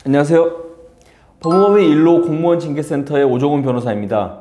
안녕하세요. 법무법인 일로 공무원 징계센터의 오종훈 변호사입니다.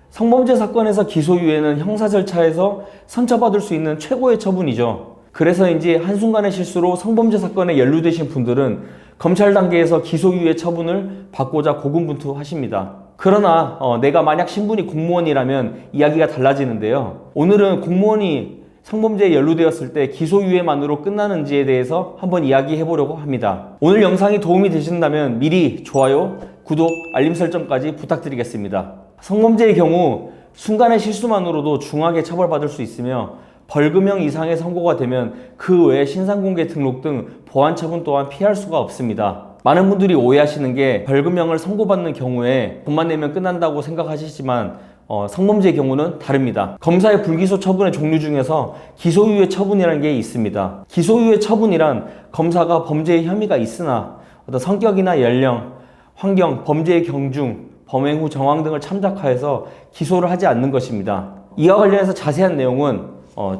성범죄 사건에서 기소유예는 형사 절차에서 선처받을 수 있는 최고의 처분이죠. 그래서인지 한순간의 실수로 성범죄 사건에 연루되신 분들은 검찰 단계에서 기소유예 처분을 받고자 고군분투하십니다. 그러나 내가 만약 신분이 공무원이라면 이야기가 달라지는데요. 오늘은 공무원이 성범죄에 연루되었을 때 기소유예만으로 끝나는지에 대해서 한번 이야기해 보려고 합니다. 오늘 영상이 도움이 되신다면 미리 좋아요, 구독, 알림 설정까지 부탁드리겠습니다. 성범죄의 경우 순간의 실수만으로도 중하게 처벌받을 수 있으며 벌금형 이상의 선고가 되면 그 외에 신상공개 등록 등 보안 처분 또한 피할 수가 없습니다. 많은 분들이 오해하시는 게 벌금형을 선고받는 경우에 돈만 내면 끝난다고 생각하시지만 성범죄의 경우는 다릅니다. 검사의 불기소 처분의 종류 중에서 기소유예 처분이라는 게 있습니다. 기소유예 처분이란 검사가 범죄의 혐의가 있으나 어떤 성격이나 연령, 환경, 범죄의 경중, 범행 후 정황 등을 참작하여서 기소를 하지 않는 것입니다. 이와 관련해서 자세한 내용은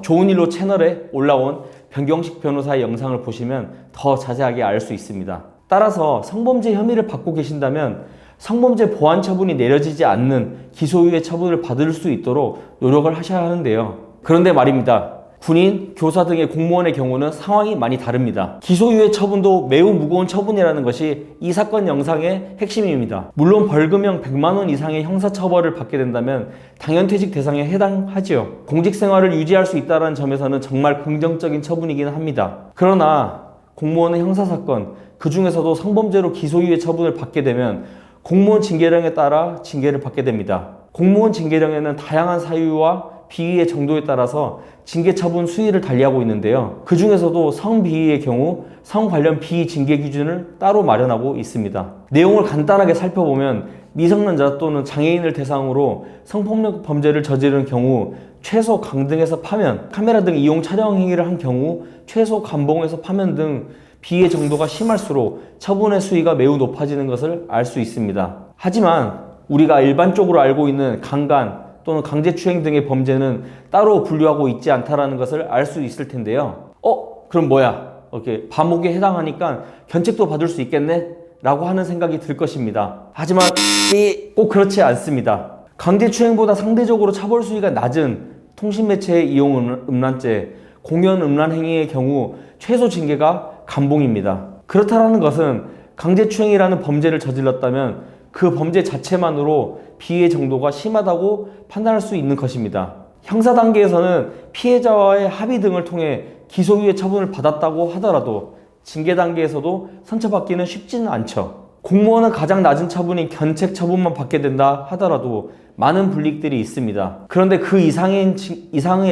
좋은 일로 채널에 올라온 변경식 변호사의 영상을 보시면 더 자세하게 알 수 있습니다. 따라서 성범죄 혐의를 받고 계신다면 성범죄 보안 처분이 내려지지 않는 기소유예 처분을 받을 수 있도록 노력을 하셔야 하는데요. 그런데 말입니다. 군인, 교사 등의 공무원의 경우는 상황이 많이 다릅니다. 기소유예 처분도 매우 무거운 처분이라는 것이 이 사건 영상의 핵심입니다. 물론 벌금형 100만 원 이상의 형사처벌을 받게 된다면 당연퇴직 대상에 해당하지요. 공직생활을 유지할 수 있다는 점에서는 정말 긍정적인 처분이긴 합니다. 그러나 공무원의 형사사건, 그 중에서도 성범죄로 기소유예 처분을 받게 되면 공무원 징계령에 따라 징계를 받게 됩니다. 공무원 징계령에는 다양한 사유와 비위의 정도에 따라서 징계 처분 수위를 달리하고 있는데요. 그 중에서도 성비위의 경우 성 관련 비위 징계 기준을 따로 마련하고 있습니다. 내용을 간단하게 살펴보면 미성년자 또는 장애인을 대상으로 성폭력 범죄를 저지른 경우 최소 강등에서 파면, 카메라 등 이용 촬영 행위를 한 경우 최소 감봉에서 파면 등 비위의 정도가 심할수록 처분의 수위가 매우 높아지는 것을 알 수 있습니다. 하지만 우리가 일반적으로 알고 있는 강간 또는 강제추행 등의 범죄는 따로 분류하고 있지 않다는 것을 알 수 있을 텐데요. 그럼 뭐야? 이렇게 감옥에 해당하니까 견책도 받을 수 있겠네? 라고 하는 생각이 들 것입니다. 하지만 꼭 그렇지 않습니다. 강제추행보다 상대적으로 처벌 수위가 낮은 통신매체 이용 음란죄, 공연 음란 행위의 경우 최소 징계가 감봉입니다. 그렇다는 것은 강제추행이라는 범죄를 저질렀다면 그 범죄 자체만으로 비위의 정도가 심하다고 판단할 수 있는 것입니다. 형사 단계에서는 피해자와의 합의 등을 통해 기소유예 처분을 받았다고 하더라도 징계 단계에서도 선처받기는 쉽지는 않죠. 공무원은 가장 낮은 처분인 견책 처분만 받게 된다 하더라도 많은 불이익들이 있습니다. 그런데 그 이상의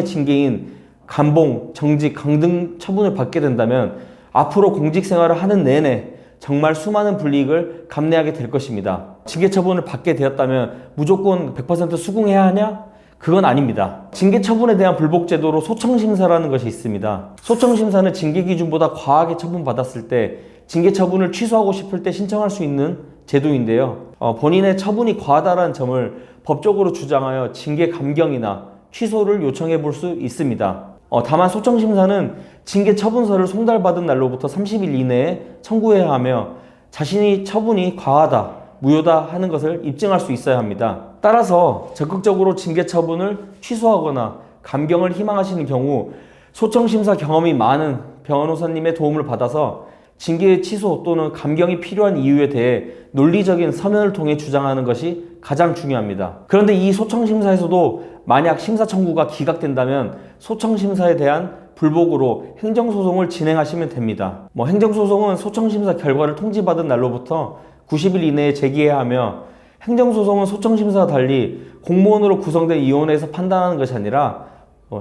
징계인 감봉, 정직, 강등 처분을 받게 된다면 앞으로 공직 생활을 하는 내내 정말 수많은 불이익을 감내하게 될 것입니다. 징계 처분을 받게 되었다면 무조건 100% 수긍해야 하냐? 그건 아닙니다. 징계 처분에 대한 불복 제도로 소청심사라는 것이 있습니다. 소청심사는 징계 기준보다 과하게 처분받았을 때 징계 처분을 취소하고 싶을 때 신청할 수 있는 제도인데요. 본인의 처분이 과하다는 점을 법적으로 주장하여 징계 감경이나 취소를 요청해 볼 수 있습니다. 다만 소청심사는 징계 처분서를 송달받은 날로부터 30일 이내에 청구해야 하며 자신이 처분이 과하다, 무효다 하는 것을 입증할 수 있어야 합니다. 따라서 적극적으로 징계 처분을 취소하거나 감경을 희망하시는 경우 소청심사 경험이 많은 변호사님의 도움을 받아서 징계 취소 또는 감경이 필요한 이유에 대해 논리적인 서면을 통해 주장하는 것이 가장 중요합니다. 그런데 이 소청심사에서도 만약 심사 청구가 기각된다면 소청심사에 대한 불복으로 행정소송을 진행하시면 됩니다. 행정소송은 소청심사 결과를 통지받은 날로부터 90일 이내에 제기해야 하며 행정소송은 소청심사와 달리 공무원으로 구성된 위원회에서 판단하는 것이 아니라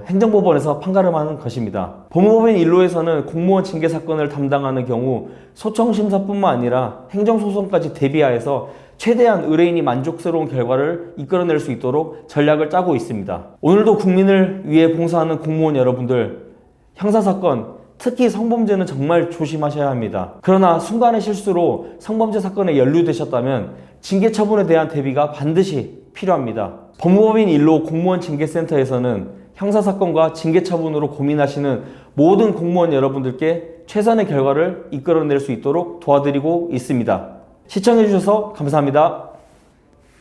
행정법원에서 판가름하는 것입니다. 법무법인 일로에서는 공무원 징계 사건을 담당하는 경우 소청심사뿐만 아니라 행정소송까지 대비하여서 최대한 의뢰인이 만족스러운 결과를 이끌어낼 수 있도록 전략을 짜고 있습니다. 오늘도 국민을 위해 봉사하는 공무원 여러분들, 형사사건, 특히 성범죄는 정말 조심하셔야 합니다. 그러나 순간의 실수로 성범죄 사건에 연루되셨다면 징계 처분에 대한 대비가 반드시 필요합니다. 법무법인 일로 공무원 징계센터에서는 형사사건과 징계처분으로 고민하시는 모든 공무원 여러분들께 최선의 결과를 이끌어낼 수 있도록 도와드리고 있습니다. 시청해주셔서 감사합니다.